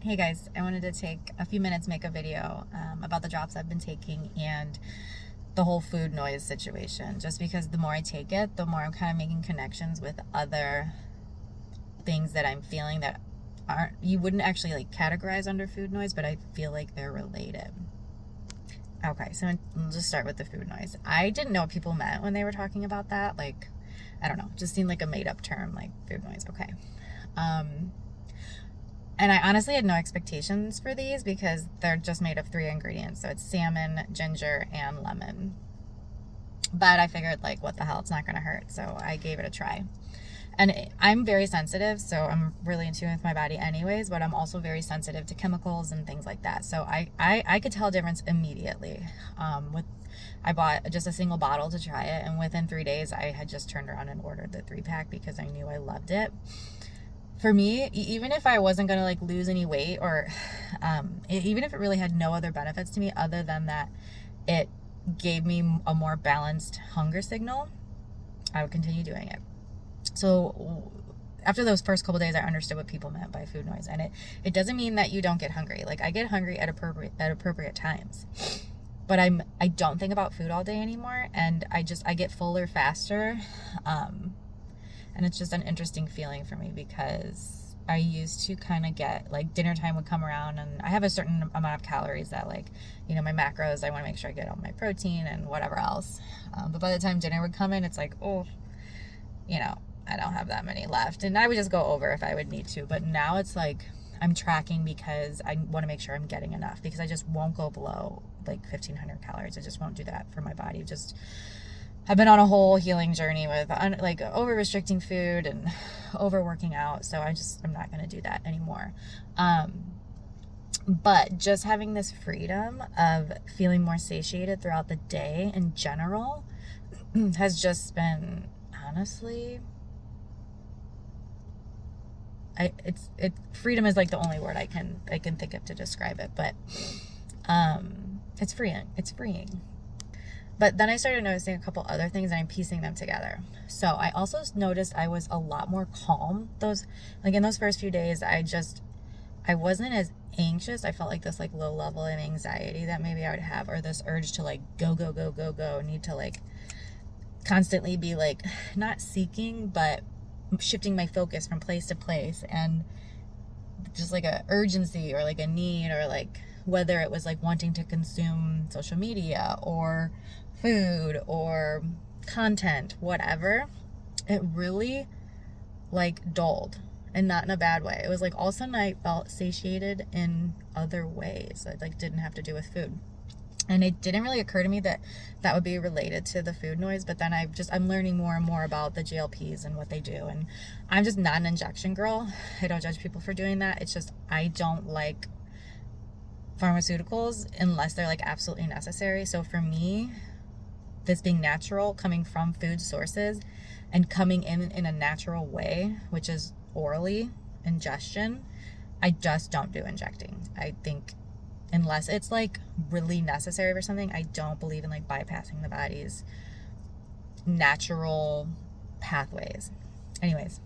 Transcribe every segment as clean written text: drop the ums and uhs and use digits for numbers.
Hey guys, I wanted to take a few minutes, make a video about the drops I've been taking and the whole food noise situation. Just because the more I take it, the more I'm kind of making connections with other things that I'm feeling that you wouldn't actually like categorize under food noise, but I feel like they're related. Okay, so I'll just start with the food noise. I didn't know what people meant when they were talking about that. Like, I don't know, just seemed like a made up term, like food noise. Okay. And I honestly had no expectations for these because they're just made of 3 ingredients. So it's salmon, ginger, and lemon. But I figured, like, what the hell, it's not going to hurt. So I gave it a try. And I'm very sensitive, so I'm really in tune with my body anyways, but I'm also very sensitive to chemicals and things like that. So I could tell a difference immediately. I bought just a single bottle to try it, and within 3 days, I had just turned around and ordered the 3-pack because I knew I loved it. For me, even if I wasn't going to like lose any weight or even if it really had no other benefits to me other than that it gave me a more balanced hunger signal, I would continue doing it. So after those first couple days, I understood what people meant by food noise. And it doesn't mean that you don't get hungry. Like, I get hungry at appropriate times. But I don't think about food all day anymore, and I get fuller faster. And it's just an interesting feeling for me because I used to kind of get, like, dinner time would come around and I have a certain amount of calories that, like, you know, my macros, I want to make sure I get all my protein and whatever else. But by the time dinner would come in, it's like, oh, you know, I don't have that many left. And I would just go over if I would need to. But now it's like I'm tracking because I want to make sure I'm getting enough, because I just won't go below like 1,500 calories. I just won't do that for my body. Just I've been on a whole healing journey with like over restricting food and over working out. So I'm not going to do that anymore. But just having this freedom of feeling more satiated throughout the day in general has just been, honestly, freedom is like the only word I can think of to describe it. But it's freeing. But then I started noticing a couple other things and I'm piecing them together. So I also noticed I was a lot more calm. In those first few days, I wasn't as anxious. I felt like this like low level of anxiety that maybe I would have, or this urge to like go, need to like constantly be like not seeking, but shifting my focus from place to place, and just like a urgency or like a need, or like whether it was like wanting to consume social media or food or content, whatever, it really like dulled, and not in a bad way. It was like all of a sudden I felt satiated in other ways that like didn't have to do with food. And it didn't really occur to me that that would be related to the food noise. But then I'm learning more and more about the GLPs and what they do. And I'm just not an injection girl. I don't judge people for doing that. It's just I don't like pharmaceuticals unless they're like absolutely necessary. So for me, this being natural, coming from food sources and coming in a natural way, which is orally ingestion, I just don't do injecting. I think unless it's like really necessary for something, I don't believe in like bypassing the body's natural pathways. Anyways,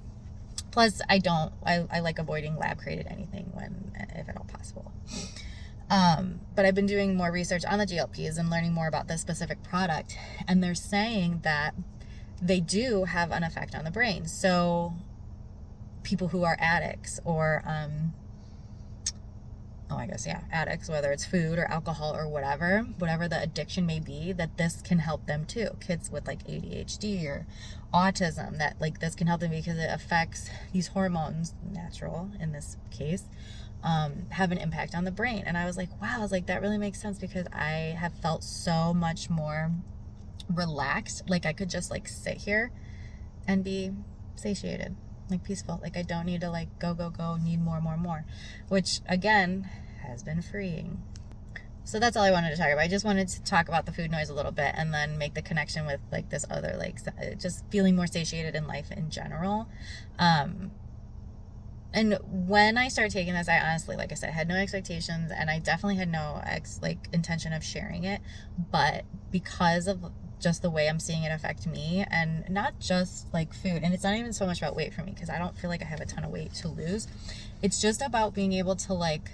plus I like avoiding lab created anything if at all possible. But I've been doing more research on the GLPs and learning more about this specific product, and they're saying that they do have an effect on the brain. So people who are addicts or addicts, whether it's food or alcohol or whatever the addiction may be, that this can help them too. Kids with like ADHD or autism, that like this can help them because it affects these hormones, natural in this case, have an impact on the brain. And I was like, wow, that really makes sense, because I have felt so much more relaxed. Like I could just like sit here and be satiated, like peaceful. Like I don't need to like go, need more, which again has been freeing. So that's all I wanted to talk about. I just wanted to talk about the food noise a little bit and then make the connection with like this other, like just feeling more satiated in life in general. And when I started taking this, I honestly, like I said, had no expectations, and I definitely had no intention of sharing it. But because of just the way I'm seeing it affect me, and not just like food. And it's not even so much about weight for me, because I don't feel like I have a ton of weight to lose. It's just about being able to like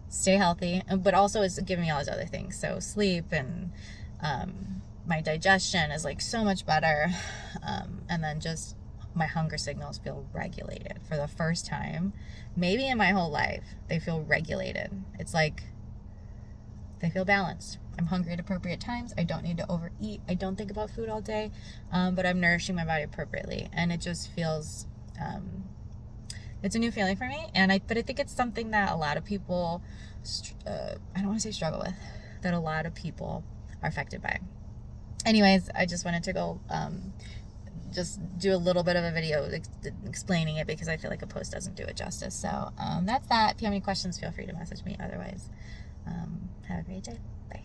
stay healthy, but also it's giving me all these other things. So sleep and my digestion is like so much better. And then just my hunger signals feel regulated for the first time, maybe in my whole life. They feel regulated. It's like they feel balanced. I'm hungry at appropriate times. I don't need to overeat. I don't think about food all day, but I'm nourishing my body appropriately. And it just feels, it's a new feeling for me. But I think it's something that a lot of people, I don't want to say struggle with, that a lot of people are affected by. Anyways, I just wanted to go, just do a little bit of a video explaining it, because I feel like a post doesn't do it justice. So that's that. If you have any questions, feel free to message me. Otherwise, have a great day. Bye.